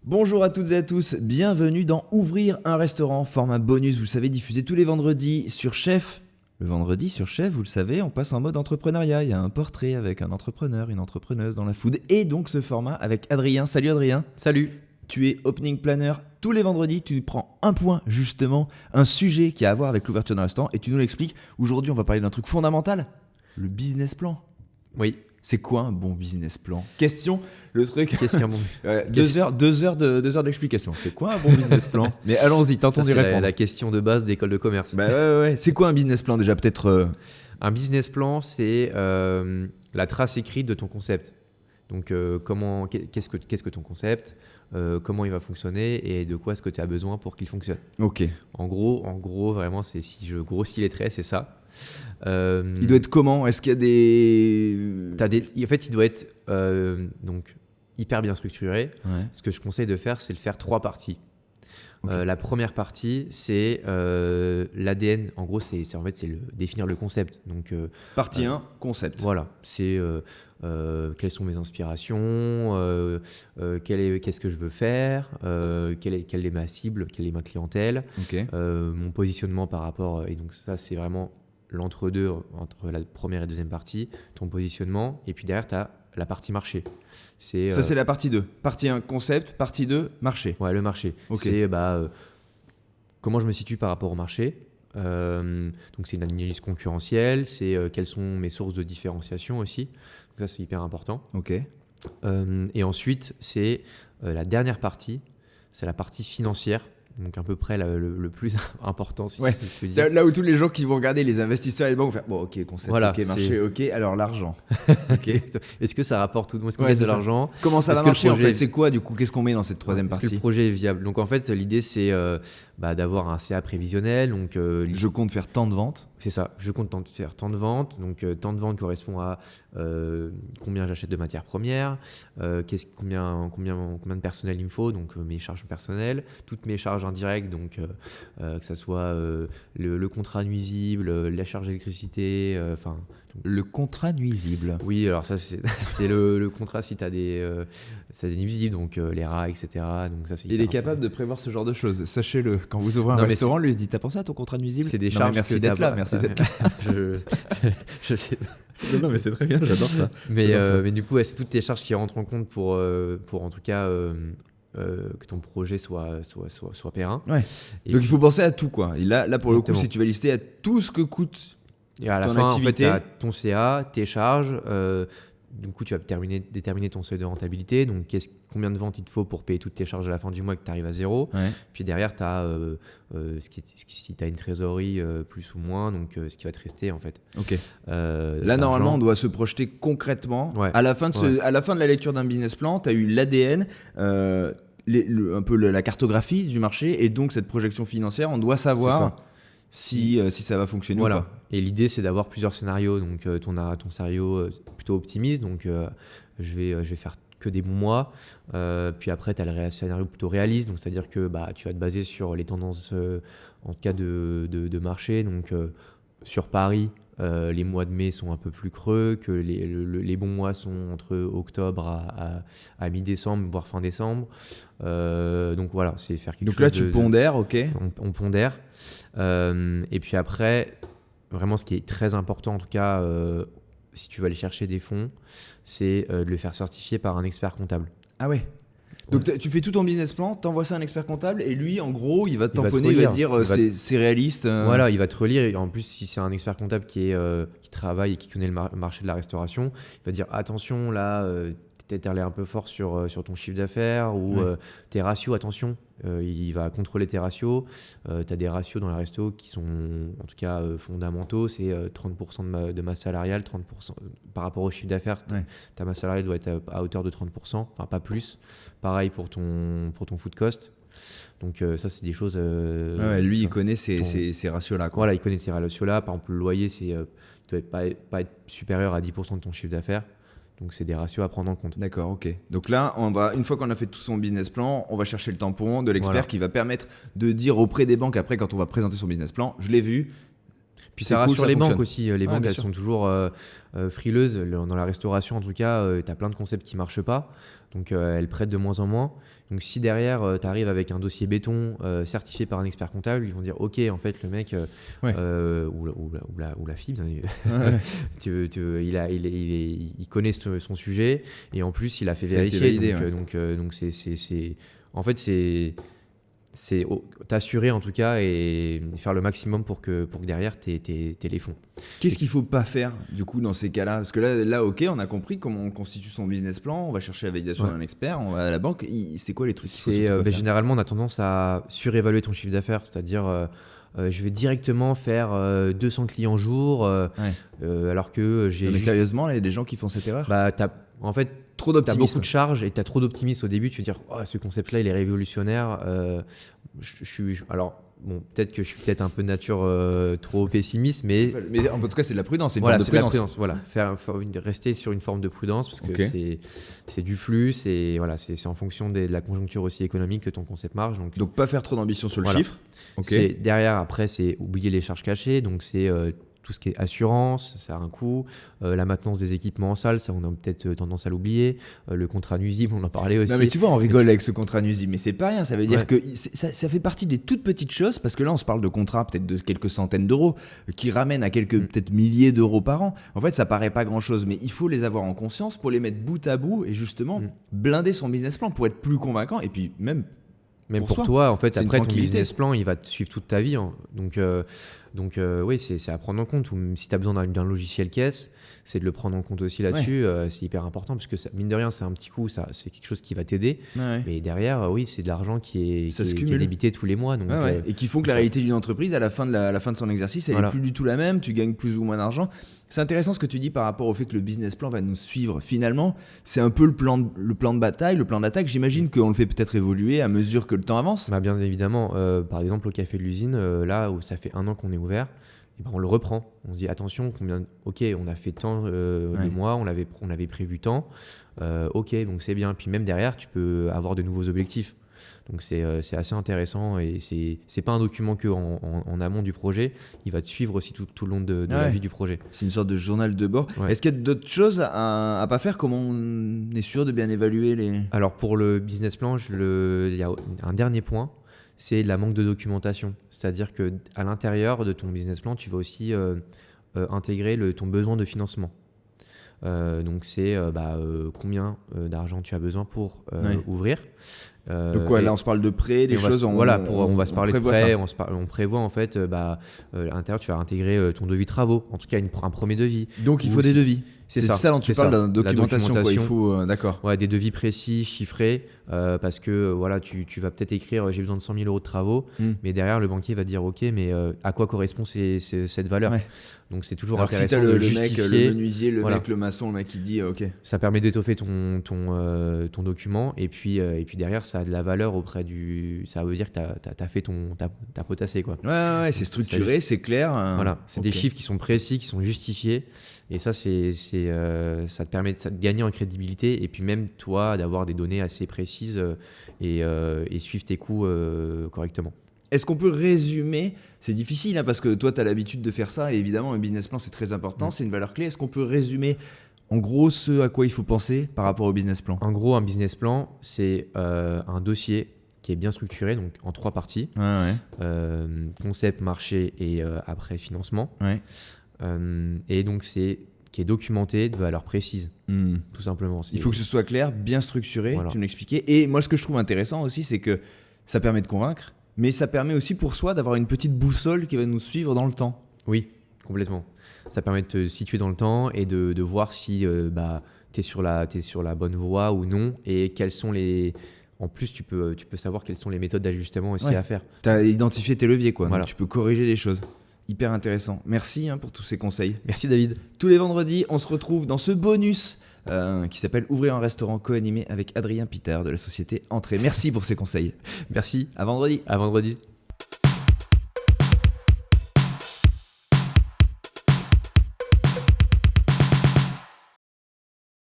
Bonjour à toutes et à tous, bienvenue dans Ouvrir un restaurant, format bonus, vous le savez, diffusé tous les vendredis sur Chef. Le vendredi sur Chef, vous le savez, on passe en mode entrepreneuriat, il y a un portrait avec un entrepreneur, une entrepreneuse dans la food, et donc ce format avec Adrien. Salut Adrien. Salut. Tu es opening planner, tous les vendredis tu prends un point justement, un sujet qui a à voir avec l'ouverture d'un restaurant et tu nous l'expliques. Aujourd'hui on va parler d'un truc fondamental, le business plan. Oui. C'est quoi un bon business plan? Question, le truc. Qu'est-ce qu'un bon Deux heures d'explication. C'est quoi un bon business plan? Mais allons-y, tentons d'y C'est répondre. la question de base d'école de commerce. Bah ouais. C'est quoi un business plan déjà peut-être Un business plan, c'est la trace écrite de ton concept. Donc, qu'est-ce que ton concept, comment il va fonctionner et de quoi est-ce que tu as besoin pour qu'il fonctionne. Ok. En gros, vraiment, c'est si je grossis les traits, c'est ça. Il doit être comment? Est-ce qu'il y a des... En fait, il doit être donc hyper bien structuré. Ouais. Ce que je conseille de faire, c'est le faire 3 parties. Ok. La première partie, c'est l'ADN. En gros, c'est définir le concept. Donc, Partie 1, concept. voilà, c'est quelles sont mes inspirations, qu'est-ce que je veux faire, quelle est ma cible, quelle est ma clientèle, Ok. mon positionnement par rapport. Et donc, ça, c'est vraiment l'entre-deux, entre la première et deuxième partie, ton positionnement. Et puis derrière, tu as la partie marché. Ça c'est la partie 2. Partie 1, concept. Partie 2, marché. Ouais, le marché. Ok. C'est comment je me situe par rapport au marché. Donc c'est une analyse concurrentielle, c'est quelles sont mes sources de différenciation aussi. Donc ça c'est hyper important. Ok. Et ensuite c'est la dernière partie, c'est la partie financière. Donc à peu près le plus important, si Ouais. je peux dire. Là où tous les gens qui vont regarder, les investisseurs et les banques vont faire bon, ok, concept, Voilà, ok, marché, c'est- ok, alors l'argent. Ok. Est-ce que ça rapporte tout? Est-ce qu'on Ouais, gagne c'est de ça. l'argent? Comment ça Est-ce va que le marcher en projet- fait? C'est quoi du coup? Qu'est-ce qu'on met dans cette troisième Est-ce que partie? le projet est viable? Donc en fait l'idée c'est d'avoir un CA prévisionnel. Donc Je compte faire tant de ventes. c'est ça, je compte faire tant de ventes. Donc, tant de ventes correspond à combien j'achète de matières premières, combien de personnel il me faut, donc mes charges personnelles, toutes mes charges indirectes, donc que ça soit le contrat nuisible, la charge d'électricité, enfin. Le contrat nuisible. Oui, alors ça, c'est le contrat si tu as des nuisibles, donc les rats, etc. Donc ça, c'est Il hyper est capable de prévoir ce genre de choses. Sachez-le. Quand vous ouvrez un Non, mais restaurant, lui il se dit t'as pensé à ton contrat nuisible? C'est des Non, mais charges merci que d'être là. d'abord- Merci d'être là. je sais pas. Non, mais c'est très bien. J'adore ça. Mais du coup, ouais, c'est toutes tes charges qui rentrent en compte pour en tout cas que ton projet soit périn. Ouais. Et Donc puis- il faut penser à tout quoi. Et là pour le coup, Exactement. si tu vas lister à tout ce que coûte. Et à la ton fin, activité. en fait, tu as ton CA, tes charges. Du coup, tu vas déterminer ton seuil de rentabilité. Donc, combien de ventes il te faut pour payer toutes tes charges à la fin du mois et que tu arrives à zéro. Ouais. Puis derrière, tu as si tu as une trésorerie plus ou moins, donc ce qui va te rester en fait. Ok. Là, Là normalement, on doit se projeter concrètement. Ouais. À la fin de la lecture d'un business plan, tu as eu l'ADN. Un peu la cartographie du marché et donc cette projection financière, on doit savoir si ça va fonctionner ou Voilà. pas. Et l'idée, c'est d'avoir plusieurs scénarios. Donc, ton scénario plutôt optimiste. Donc, je vais faire que des bons mois. Puis après, tu as le scénario plutôt réaliste. Donc, c'est-à-dire que tu vas te baser sur les tendances en cas de marché. Donc, sur Paris, les mois de mai sont un peu plus creux, que les bons mois sont entre octobre à mi-décembre, voire fin décembre. Donc voilà, c'est faire quelque Donc chose là, tu pondères, ok. on pondère. Et puis après, vraiment ce qui est très important, en tout cas, si tu veux aller chercher des fonds, c'est de le faire certifier par un expert comptable. Ah ouais. Donc tu fais tout ton business plan, t'envoies ça à un expert comptable et lui, en gros, il va te Il va te tamponner, il va te relire. dire c'est réaliste. Voilà, il va te relire. Et en plus, si c'est un expert comptable qui travaille et qui connaît le marché de la restauration, il va dire attention, là, t'es allé un peu fort sur ton chiffre d'affaires ou tes ratios, attention. Il va contrôler tes ratios. Tu as des ratios dans la resto qui sont en tout cas fondamentaux. C'est 30% de masse salariale, 30% par rapport au chiffre d'affaires. Ouais. Ta masse salariale doit être à hauteur de 30%, enfin pas plus. Pareil pour ton food cost. Donc ça, c'est des choses... Lui, il connaît ces ratios-là. Voilà, il connaît ces ratios-là. Par exemple, le loyer, il ne doit pas être supérieur à 10% de ton chiffre d'affaires. Donc, c'est des ratios à prendre en compte. D'accord, ok. Donc là, une fois qu'on a fait tout son business plan, on va chercher le tampon de l'expert qui va permettre de dire auprès des banques, après, quand on va présenter son business plan, je l'ai vu, Puis C'est ça cool, rassure ça les banques fonctionne. aussi. Les Ouais, banques, bien elles sûr. sont toujours frileuses. Dans la restauration, en tout cas, tu as plein de concepts qui marchent pas. Donc, elles prêtent de moins en moins. Donc, si derrière, tu arrives avec un dossier béton certifié par un expert comptable, ils vont dire OK, en fait, le mec Ouais. ou la fille, bien Ouais. il connaît son sujet et en plus, il a fait Ça a été vérifier. validé, Donc, en fait, c'est t'assurer en tout cas et faire le maximum pour que derrière t'aies les fonds. Qu'est-ce qu'il faut pas faire du coup dans ces cas-là? Parce que là, ok, on a compris comment on constitue son business plan, on va chercher la validation Ouais. d'un expert, on va à la banque. C'est quoi les trucs qu'il faut surtout pas faire? Généralement on a tendance à surévaluer ton chiffre d'affaires, c'est-à-dire je vais directement faire 200 clients jour Ouais. alors que j'ai Non, mais juste, sérieusement, il y a des gens qui font cette erreur. en fait Trop t'as d'optimisme. beaucoup de charges et t'as trop d'optimisme au début. Tu veux dire, oh, ce concept-là, il est révolutionnaire. Alors, bon, peut-être que je suis peut-être un peu de nature trop pessimiste, mais Mais en tout cas, c'est de la prudence. C'est une voilà, forme de c'est de la prudence. prudence. Voilà, rester sur une forme de prudence parce que Ok. c'est du flux. C'est en fonction de la conjoncture aussi économique que ton concept marche. Donc, Donc, pas faire trop d'ambition sur le Voilà. chiffre. Ok. derrière, après, c'est oublier les charges cachées. Donc, c'est tout ce qui est assurance, ça a un coût. La maintenance des équipements en salle, ça, on a peut-être tendance à l'oublier. Le contrat nuisible, on en parlait aussi. Non, mais tu vois, on rigole avec ce contrat nuisible, mais c'est pas rien. Ça veut dire Ouais. que ça fait partie des toutes petites choses, parce que là, on se parle de contrats peut-être de quelques centaines d'euros, qui ramènent à quelques peut-être milliers d'euros par an. En fait, ça paraît pas grand-chose, mais il faut les avoir en conscience pour les mettre bout à bout et justement blinder son business plan pour être plus convaincant et puis même. Même Pour pour soi. toi, en fait, C'est une après ton tranquillité. business plan, il va te suivre toute ta vie, hein. Donc, oui, c'est à prendre en compte. Ou même si tu as besoin d'un logiciel caisse, c'est de le prendre en compte aussi là-dessus. C'est hyper important parce que mine de rien, c'est un petit coup, c'est quelque chose qui va t'aider. Ouais. Mais derrière, oui, c'est de l'argent Ça se qui est cumule. débité tous les mois. Donc, Ouais, ouais. Et qui font que la ça- réalité d'une entreprise, à la fin de son exercice, elle Voilà. est plus du tout la même. Tu gagnes plus ou moins d'argent. C'est intéressant ce que tu dis par rapport au fait que le business plan va nous suivre. Finalement, c'est un peu le plan de bataille, le plan d'attaque. J'imagine qu'on le fait peut-être évoluer à mesure que le temps avance. Bah, bien évidemment, par exemple, au café de l'usine, là où ça fait 1 an qu'on est ouvert, eh ben, on le reprend. On se dit attention, ok, on a fait tant de mois, on avait prévu tant. Ok, donc c'est bien. Puis même derrière, tu peux avoir de nouveaux objectifs. Donc c'est assez intéressant et c'est pas un document que en amont du projet, il va te suivre aussi tout le long de la vie du projet. C'est une sorte de journal de bord. Ouais. Est-ce qu'il y a d'autres choses à pas faire? Comment on est sûr de bien évaluer les... Alors pour le business plan, il y a un dernier point, c'est la manque de documentation. C'est-à-dire que à l'intérieur de ton business plan, tu vas aussi intégrer ton besoin de financement. Donc c'est combien d'argent tu as besoin pour ouvrir. Donc quoi, là on se parle de prêts, des choses... on va se parler de prévoit prêts, ça. on prévoit en fait, à l'intérieur tu vas intégrer ton devis travaux, en tout cas un premier devis. Donc il Ou faut des si- devis. C'est ça dont tu c'est parles, ça. de La documentation. Quoi. Il documentation. faut... d'accord. Ouais, des devis précis, chiffrés, parce que voilà, tu vas peut-être écrire j'ai besoin de 100 000 euros de travaux, mais derrière le banquier va dire ok, mais à quoi correspond cette valeur? Ouais. Donc c'est toujours Alors que si intéressant t'as de le mec, justifier. le menuisier, le Voilà. mec, le maçon, le mec qui dit ok. Ça permet d'étoffer ton document et puis derrière ça a de la valeur ça veut dire que t'as fait t'as potassé quoi. Ouais, c'est structuré, c'est clair. Voilà, c'est des ok. chiffres qui sont précis, qui sont justifiés et ça ça te permet de gagner en crédibilité et puis même toi d'avoir des données assez précises et suivre tes coûts correctement. Est-ce qu'on peut résumer? C'est difficile hein, parce que toi tu as l'habitude de faire ça et évidemment un business plan c'est très important, c'est une valeur clé. Est-ce qu'on peut résumer en gros ce à quoi il faut penser par rapport au business plan? En gros, un business plan, c'est un dossier qui est bien structuré, donc en 3 parties. Concept, marché et après financement. Ouais. Et donc qui est documenté de valeurs précises, tout simplement. Il faut que ce soit clair, bien structuré, Voilà. tu me l'expliquais. Et moi ce que je trouve intéressant aussi c'est que ça permet de convaincre, mais ça permet aussi pour soi d'avoir une petite boussole qui va nous suivre dans le temps. Oui, complètement. Ça permet de te situer dans le temps et de voir si tu es sur la bonne voie ou non et quels sont les... En plus, tu peux savoir quelles sont les méthodes d'ajustement aussi à faire. Tu as identifié tes leviers, quoi. Voilà. Donc tu peux corriger les choses. Hyper intéressant. Merci pour tous ces conseils. Merci David. Tous les vendredis, on se retrouve dans ce bonus qui s'appelle Ouvrir un restaurant co-animé avec Adrien Peter de la société Entrée. Merci pour ces conseils. Merci. À vendredi. À vendredi.